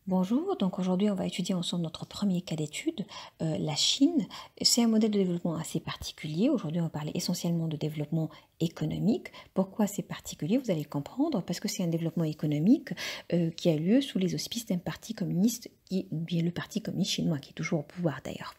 Bonjour, donc aujourd'hui on va étudier ensemble notre premier cas d'étude, la Chine. C'est un modèle de développement assez particulier. Aujourd'hui on va parler essentiellement de développement économique. Pourquoi c'est particulier? Vous allez le comprendre, parce que c'est un développement économique qui a lieu sous les auspices d'un parti communiste, qui est bien le parti communiste chinois, qui est toujours au pouvoir d'ailleurs.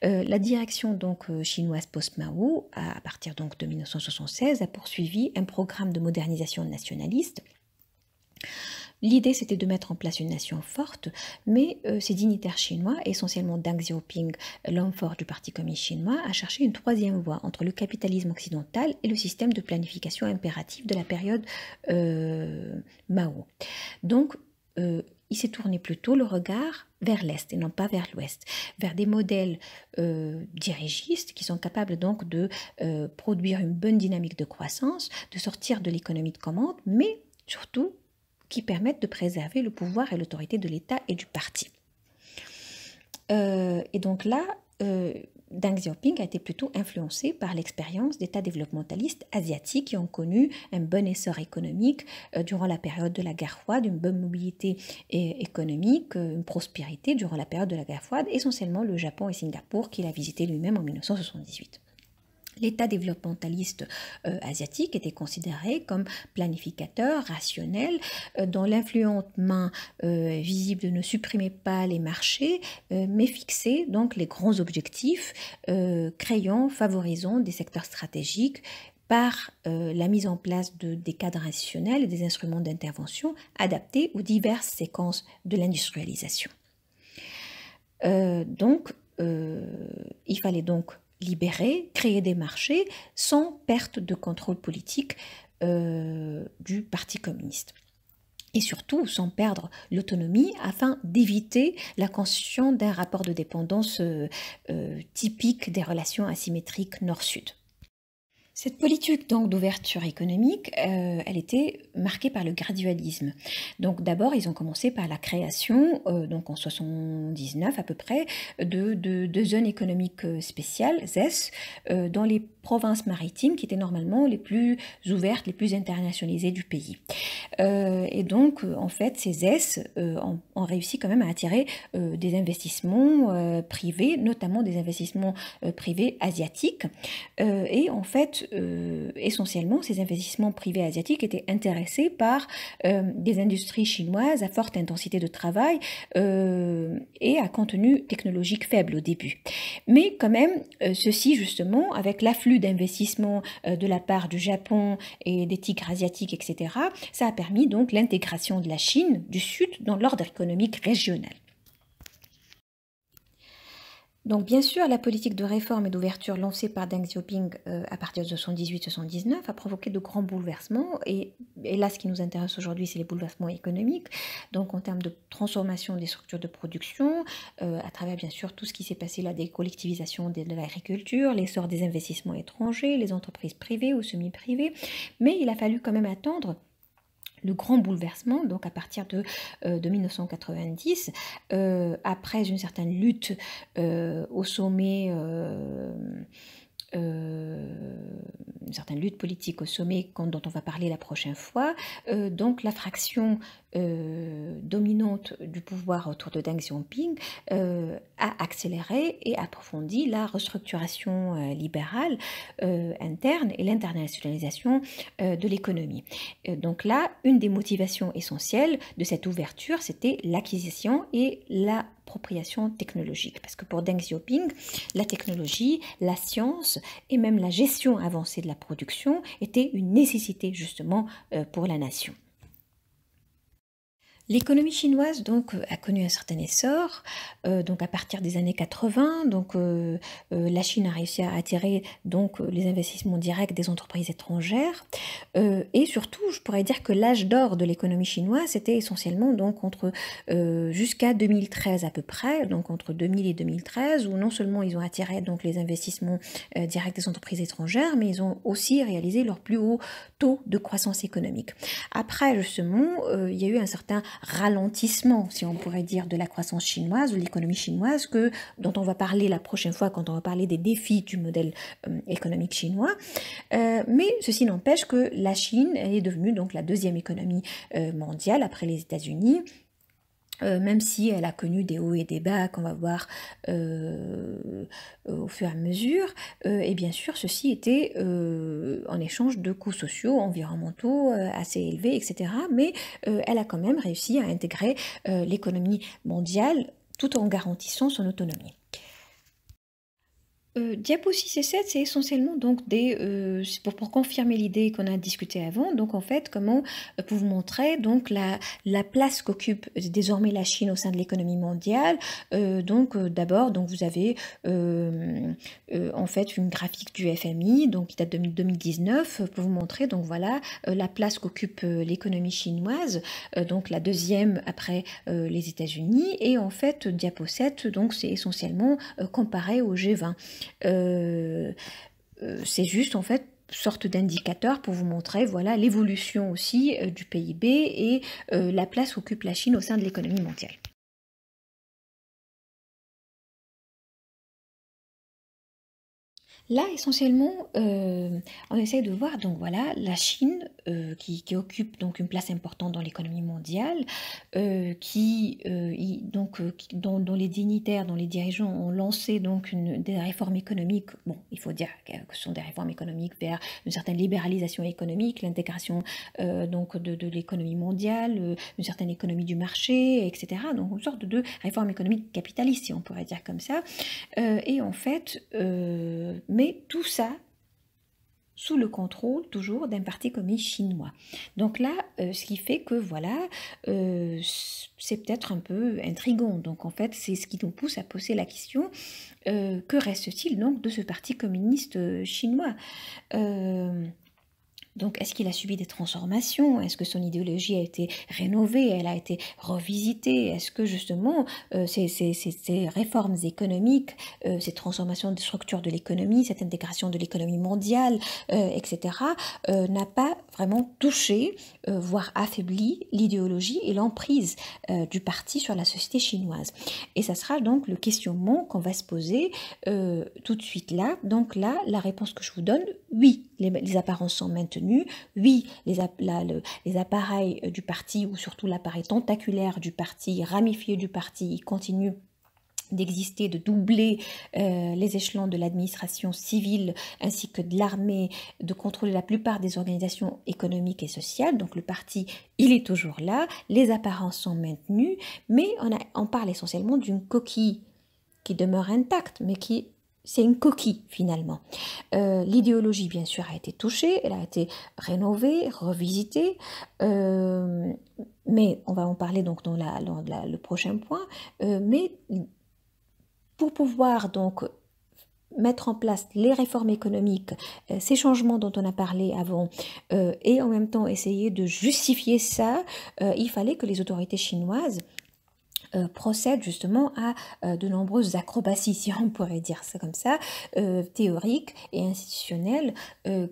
La direction donc chinoise post-Mao, à partir donc de 1976, a poursuivi un programme de modernisation nationaliste. L'idée, c'était de mettre en place une nation forte, mais ces dignitaires chinois, essentiellement Deng Xiaoping, l'homme fort du Parti communiste chinois, a cherché une troisième voie entre le capitalisme occidental et le système de planification impératif de la période Mao. Donc, il s'est tourné plutôt le regard vers l'Est et non pas vers l'Ouest, vers des modèles dirigistes qui sont capables donc de produire une bonne dynamique de croissance, de sortir de l'économie de commande, mais surtout qui permettent de préserver le pouvoir et l'autorité de l'État et du parti. Et donc là, Deng Xiaoping a été plutôt influencé par l'expérience d'États développementalistes asiatiques qui ont connu un bon essor économique durant la période de la guerre froide, une bonne mobilité économique, une prospérité durant la période de la guerre froide, essentiellement le Japon et Singapour qu'il a visité lui-même en 1978. L'État développementaliste asiatique était considéré comme planificateur, rationnel, dont l'influente main visible ne supprimait pas les marchés, mais fixait donc les grands objectifs, créant, favorisant des secteurs stratégiques par la mise en place des cadres institutionnels et des instruments d'intervention adaptés aux diverses séquences de l'industrialisation. Il fallait donc libérer, créer des marchés sans perte de contrôle politique du Parti communiste. Et surtout sans perdre l'autonomie afin d'éviter la construction d'un rapport de dépendance typique des relations asymétriques nord-sud. Cette politique donc d'ouverture économique, elle était marquée par le gradualisme. Donc d'abord, ils ont commencé par la création, donc en 79 à peu près, de zones économiques spéciales, ZES, dans les provinces maritimes qui étaient normalement les plus ouvertes, les plus internationalisées du pays. Et donc, en fait, ces ZES ont réussi quand même à attirer des investissements privés, notamment des investissements privés asiatiques. Et en fait, essentiellement, ces investissements privés asiatiques étaient intéressés par des industries chinoises à forte intensité de travail et à contenu technologique faible au début. Mais quand même, ceci justement, avec l'afflux d'investissements de la part du Japon et des tigres asiatiques, etc., ça a permis donc l'intégration de la Chine du Sud dans l'ordre économique régional. Donc bien sûr, la politique de réforme et d'ouverture lancée par Deng Xiaoping à partir de 78-79 a provoqué de grands bouleversements et là ce qui nous intéresse aujourd'hui c'est les bouleversements économiques, donc en termes de transformation des structures de production, à travers bien sûr tout ce qui s'est passé, la décollectivisation de l'agriculture, l'essor des investissements étrangers, les entreprises privées ou semi-privées, mais il a fallu quand même attendre le grand bouleversement, donc à partir de 1990, après une certaine lutte au sommet, une certaine lutte politique au sommet dont on va parler la prochaine fois, donc la fraction dominante du pouvoir autour de Deng Xiaoping a accéléré et approfondi la restructuration libérale interne et l'internationalisation de l'économie. Donc là, une des motivations essentielles de cette ouverture, c'était l'acquisition et l'appropriation technologique. Parce que pour Deng Xiaoping, la technologie, la science et même la gestion avancée de la production étaient une nécessité justement pour la nation. L'économie chinoise donc a connu un certain essor, donc à partir des années 80, donc la Chine a réussi à attirer donc les investissements directs des entreprises étrangères et surtout je pourrais dire que l'âge d'or de l'économie chinoise c'était essentiellement donc entre jusqu'à 2013 à peu près, donc entre 2000 et 2013 où non seulement ils ont attiré donc les investissements directs des entreprises étrangères, mais ils ont aussi réalisé leur plus haut taux de croissance économique. Après justement, il y a eu un certain ralentissement, si on pourrait dire, de la croissance chinoise, de l'économie chinoise, dont on va parler la prochaine fois quand on va parler des défis du modèle économique chinois. Mais ceci n'empêche que la Chine est devenue donc la deuxième économie mondiale après les États-Unis. même si elle a connu des hauts et des bas qu'on va voir au fur et à mesure, et bien sûr ceci était en échange de coûts sociaux, environnementaux assez élevés, etc. Mais elle a quand même réussi à intégrer l'économie mondiale tout en garantissant son autonomie. Diapo 6 et 7, c'est essentiellement donc c'est pour confirmer l'idée qu'on a discutée avant. Donc en fait, comment pour vous montrer donc la place qu'occupe désormais la Chine au sein de l'économie mondiale. D'abord, donc vous avez en fait une graphique du FMI, donc qui date de 2019, pour vous montrer donc voilà la place qu'occupe l'économie chinoise, donc la deuxième après les États-Unis. Et en fait, Diapo 7, donc c'est essentiellement comparé au G20. C'est juste en fait sorte d'indicateur pour vous montrer voilà l'évolution aussi du PIB et la place qu'occupe la Chine au sein de l'économie mondiale. Là, essentiellement, on essaie de voir donc voilà la Chine qui occupe donc une place importante dans l'économie mondiale, dont les dignitaires, dont les dirigeants ont lancé donc des réformes économiques. Bon, il faut dire que ce sont des réformes économiques vers une certaine libéralisation économique, l'intégration donc de l'économie mondiale, une certaine économie du marché, etc. Donc une sorte de réforme économique capitaliste, si on pourrait dire comme ça. Et en fait, mais tout ça sous le contrôle toujours d'un parti communiste chinois. Donc là, ce qui fait que voilà, c'est peut-être un peu intriguant. Donc en fait, c'est ce qui nous pousse à poser la question, que reste-t-il donc de ce parti communiste chinois Donc, est-ce qu'il a subi des transformations? Est-ce que son idéologie a été rénovée? Elle a été revisitée? Est-ce que justement ces réformes économiques, ces transformations de structure de l'économie, cette intégration de l'économie mondiale, etc., n'a pas vraiment touché, voire affaibli l'idéologie et l'emprise du parti sur la société chinoise? Et ça sera donc le questionnement qu'on va se poser tout de suite là. Donc là, la réponse que je vous donne, oui, les apparences sont maintenues. Oui, les appareils du parti, ou surtout l'appareil tentaculaire du parti, ramifié du parti, continue d'exister, de doubler les échelons de l'administration civile ainsi que de l'armée, de contrôler la plupart des organisations économiques et sociales. Donc le parti, il est toujours là, les apparences sont maintenues, mais on parle essentiellement d'une coquille qui demeure intacte, mais c'est une coquille finalement. L'idéologie, bien sûr, a été touchée, elle a été rénovée, revisitée, mais on va en parler donc dans le prochain point. Mais pour pouvoir donc mettre en place les réformes économiques, ces changements dont on a parlé avant, et en même temps essayer de justifier ça, il fallait que les autorités chinoises procède justement à de nombreuses acrobaties, si on pourrait dire ça comme ça, théoriques et institutionnelles,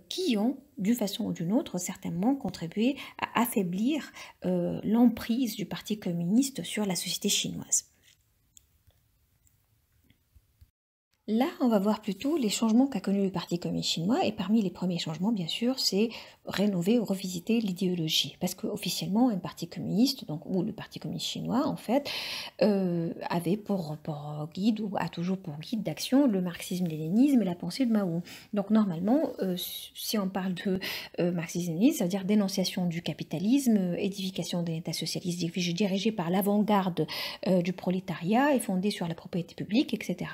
qui ont, d'une façon ou d'une autre, certainement contribué à affaiblir l'emprise du Parti communiste sur la société chinoise. Là, on va voir plutôt les changements qu'a connus le Parti communiste chinois, et parmi les premiers changements, bien sûr, c'est rénover ou revisiter l'idéologie. Parce qu'officiellement, un parti communiste, donc, ou le Parti communiste chinois, en fait, avait pour guide, ou a toujours pour guide d'action, le marxisme-léninisme et la pensée de Mao. Donc normalement, si on parle de marxisme-léninisme, ça veut dire dénonciation du capitalisme, édification d'un État socialiste dirigé par l'avant-garde du prolétariat et fondé sur la propriété publique, etc.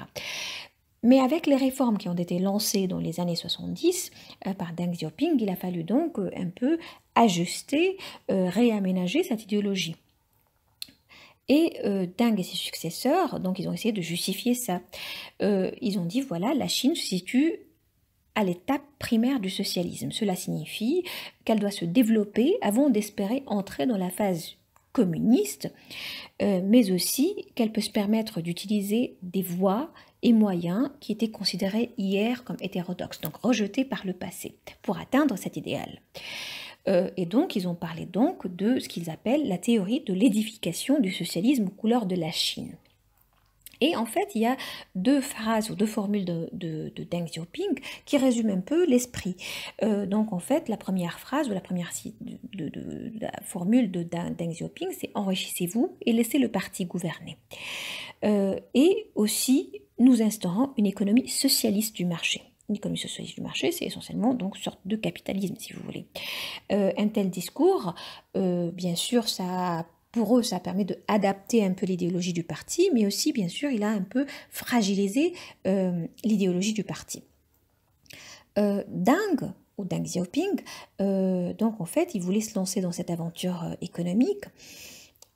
Mais avec les réformes qui ont été lancées dans les années 70 par Deng Xiaoping, il a fallu donc un peu ajuster, réaménager cette idéologie. Et Deng et ses successeurs, donc ils ont essayé de justifier ça. Ils ont dit, voilà, la Chine se situe à l'étape primaire du socialisme. Cela signifie qu'elle doit se développer avant d'espérer entrer dans la phase communiste, mais aussi qu'elle peut se permettre d'utiliser des voies et moyens qui étaient considérés hier comme hétérodoxes, donc rejetés par le passé, pour atteindre cet idéal. Et donc, ils ont parlé donc de ce qu'ils appellent la théorie de l'édification du socialisme aux couleurs de la Chine. Et en fait, il y a deux phrases ou deux formules de Deng Xiaoping qui résument un peu l'esprit. Donc en fait, la première phrase ou la première de la formule de Deng Xiaoping, c'est enrichissez-vous et laissez le parti gouverner. Et aussi, nous instaurons une économie socialiste du marché. Une économie socialiste du marché, c'est essentiellement donc une sorte de capitalisme, si vous voulez. Un tel discours, bien sûr, pour eux, ça permet d'adapter un peu l'idéologie du parti, mais aussi, bien sûr, il a un peu fragilisé l'idéologie du parti. Deng Xiaoping, donc en fait, il voulait se lancer dans cette aventure économique.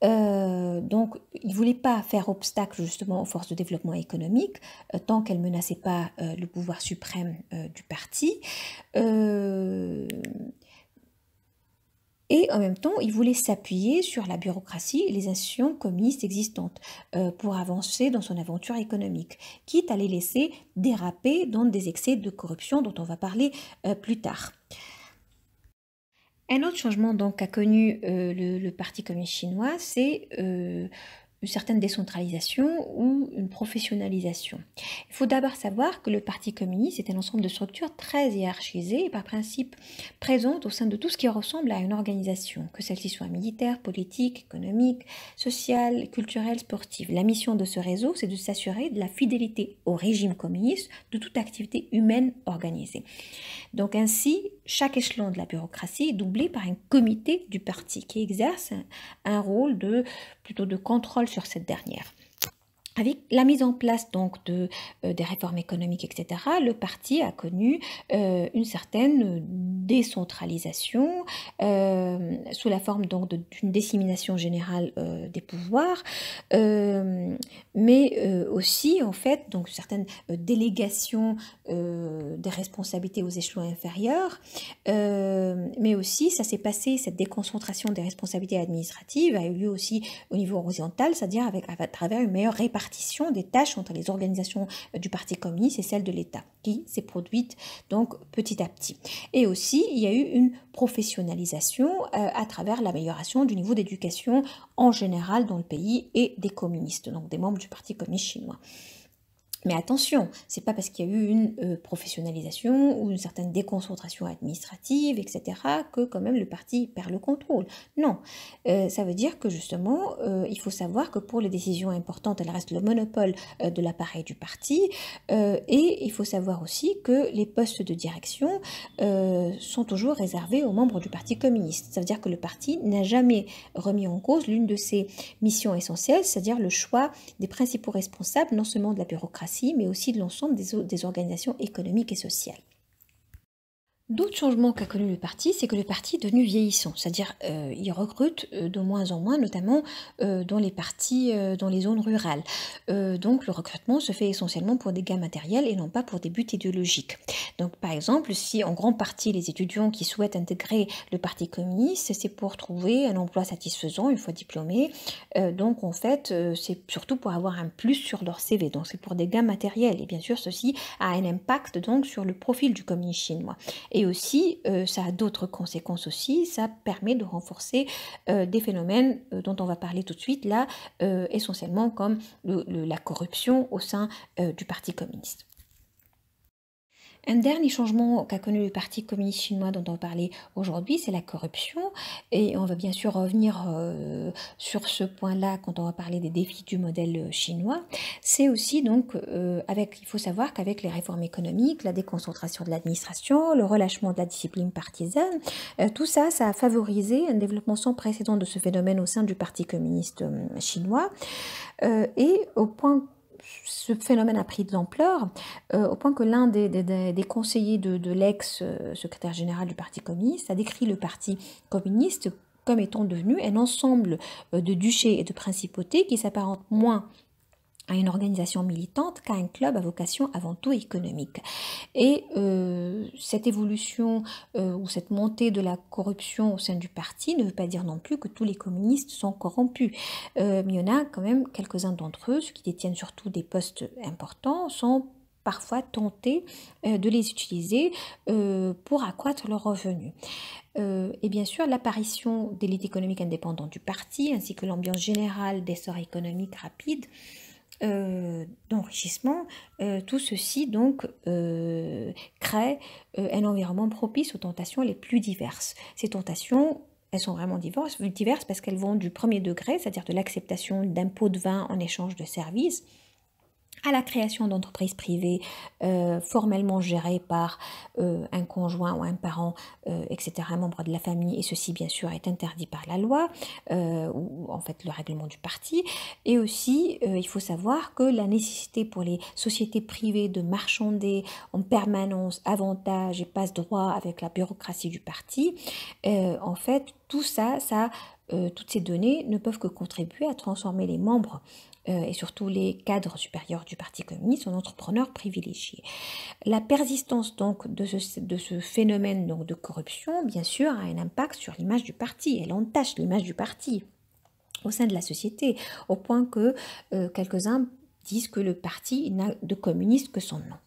Donc, il ne voulait pas faire obstacle justement aux forces de développement économique tant qu'elles ne menaçaient pas le pouvoir suprême du parti. Et en même temps, il voulait s'appuyer sur la bureaucratie et les institutions communistes existantes pour avancer dans son aventure économique, quitte à les laisser déraper dans des excès de corruption dont on va parler plus tard. Un autre changement donc qu'a connu le Parti communiste chinois, c'est une certaine décentralisation ou une professionnalisation. Il faut d'abord savoir que le Parti communiste est un ensemble de structures très hiérarchisées et par principe présentes au sein de tout ce qui ressemble à une organisation, que celle-ci soit militaire, politique, économique, sociale, culturelle, sportive. La mission de ce réseau, c'est de s'assurer de la fidélité au régime communiste de toute activité humaine organisée. Donc ainsi, chaque échelon de la bureaucratie est doublé par un comité du parti qui exerce un rôle plutôt de contrôle sur cette dernière. Avec la mise en place donc des réformes économiques, etc., le parti a connu une certaine décentralisation sous la forme donc d'une dissémination générale des pouvoirs, mais aussi en fait donc certaines délégations des responsabilités aux échelons inférieurs, mais aussi ça s'est passé, cette déconcentration des responsabilités administratives a eu lieu aussi au niveau horizontal, c'est-à-dire à travers une meilleure répartition des tâches entre les organisations du Parti communiste et celles de l'État, qui s'est produite donc petit à petit. Et aussi, il y a eu une professionnalisation à travers l'amélioration du niveau d'éducation en général dans le pays et des communistes, donc des membres du Parti communiste chinois. Mais attention, c'est pas parce qu'il y a eu une professionnalisation ou une certaine déconcentration administrative, etc., que quand même le parti perd le contrôle. Non, ça veut dire que justement, il faut savoir que pour les décisions importantes, elle reste le monopole de l'appareil du parti, et il faut savoir aussi que les postes de direction sont toujours réservés aux membres du Parti communiste. Ça veut dire que le parti n'a jamais remis en cause l'une de ses missions essentielles, c'est-à-dire le choix des principaux responsables, non seulement de la bureaucratie, mais aussi de l'ensemble des organisations économiques et sociales. D'autres changements qu'a connu le parti, c'est que le parti est devenu vieillissant, c'est-à-dire il recrute de moins en moins, notamment dans les partis, dans les zones rurales. Donc le recrutement se fait essentiellement pour des gains matériels et non pas pour des buts idéologiques. Donc par exemple, si en grande partie les étudiants qui souhaitent intégrer le Parti communiste, c'est pour trouver un emploi satisfaisant une fois diplômés. Donc en fait, c'est surtout pour avoir un plus sur leur CV. Donc c'est pour des gains matériels et bien sûr ceci a un impact donc sur le profil du communisme chinois. Et aussi, ça a d'autres conséquences aussi, ça permet de renforcer des phénomènes dont on va parler tout de suite là, essentiellement comme la corruption au sein du Parti communiste. Un dernier changement qu'a connu le Parti communiste chinois dont on va parler aujourd'hui, c'est la corruption. Et on va bien sûr revenir sur ce point-là quand on va parler des défis du modèle chinois. C'est aussi donc, il faut savoir qu'avec les réformes économiques, la déconcentration de l'administration, le relâchement de la discipline partisane, tout ça, ça a favorisé un développement sans précédent de ce phénomène au sein du Parti communiste chinois. Et au point ce phénomène a pris de l'ampleur au point que l'un des conseillers de l'ex-secrétaire général du Parti communiste a décrit le Parti communiste comme étant devenu un ensemble de duchés et de principautés qui s'apparentent moins à une organisation militante qu'à un club à vocation avant tout économique. Et cette évolution ou cette montée de la corruption au sein du parti ne veut pas dire non plus que tous les communistes sont corrompus. Mais il y en a quand même quelques-uns d'entre eux, ceux qui détiennent surtout des postes importants, sont parfois tentés de les utiliser pour accroître leurs revenus. Et bien sûr, l'apparition d'élite économique indépendante du parti, ainsi que l'ambiance générale d'essor économique rapide, d'enrichissement, tout ceci donc crée un environnement propice aux tentations les plus diverses. Ces tentations, elles sont vraiment diverses parce qu'elles vont du premier degré, c'est-à-dire de l'acceptation d'un pot de vin en échange de services, à la création d'entreprises privées formellement gérées par un conjoint ou un parent, etc., un membre de la famille, et ceci bien sûr est interdit par la loi, ou en fait le règlement du parti. Et aussi, il faut savoir que la nécessité pour les sociétés privées de marchander en permanence avantages et passe-droit avec la bureaucratie du parti, en fait, tout ça, toutes ces données ne peuvent que contribuer à transformer les membres et surtout les cadres supérieurs du Parti communiste en entrepreneurs privilégiés. La persistance donc de ce phénomène donc, de corruption, bien sûr, a un impact sur l'image du parti. Elle entache l'image du parti au sein de la société, au point que quelques-uns disent que le parti n'a de communiste que son nom.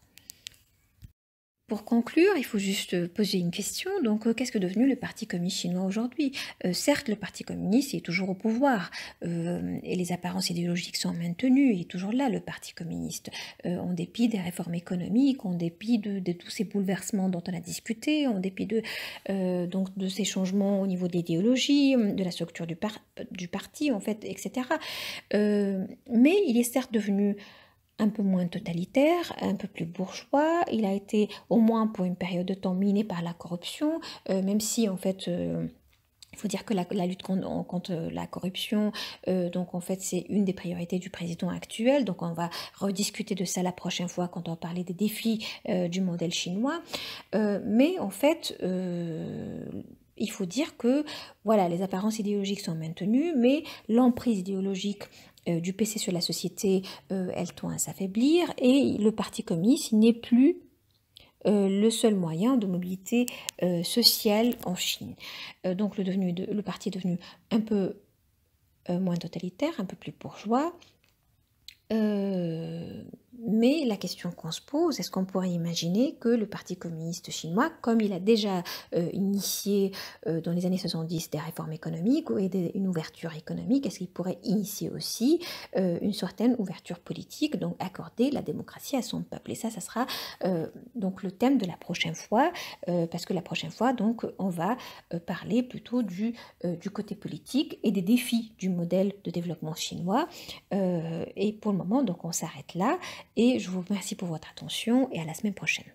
Pour conclure, il faut juste poser une question. Donc, qu'est-ce que est devenu le Parti communiste chinois aujourd'hui? Certes, le Parti communiste est toujours au pouvoir et les apparences idéologiques sont maintenues. Il est toujours là, le Parti communiste, en dépit des réformes économiques, en dépit de tous ces bouleversements dont on a discuté, en dépit donc de ces changements au niveau de l'idéologie, de la structure du parti, en fait, etc. Mais il est certes devenu un peu moins totalitaire, un peu plus bourgeois. Il a été, au moins pour une période de temps, miné par la corruption, même si en fait... il faut dire que la lutte contre la corruption, donc en fait c'est une des priorités du président actuel, donc on va rediscuter de ça la prochaine fois quand on va parler des défis du modèle chinois, mais en fait il faut dire que voilà, les apparences idéologiques sont maintenues, mais l'emprise idéologique du PC sur la société, elle tend à s'affaiblir, et le Parti communiste n'est plus le seul moyen de mobilité sociale en Chine. Donc le parti est devenu un peu moins totalitaire, un peu plus bourgeois. Mais la question qu'on se pose, est-ce qu'on pourrait imaginer que le Parti communiste chinois, comme il a déjà initié dans les années 70 des réformes économiques et une ouverture économique, est-ce qu'il pourrait initier aussi une certaine ouverture politique, donc accorder la démocratie à son peuple? Et ça sera donc le thème de la prochaine fois, parce que la prochaine fois, donc, on va parler plutôt du côté politique et des défis du modèle de développement chinois. Et pour le moment, donc, on s'arrête là. Et je vous remercie pour votre attention et à la semaine prochaine.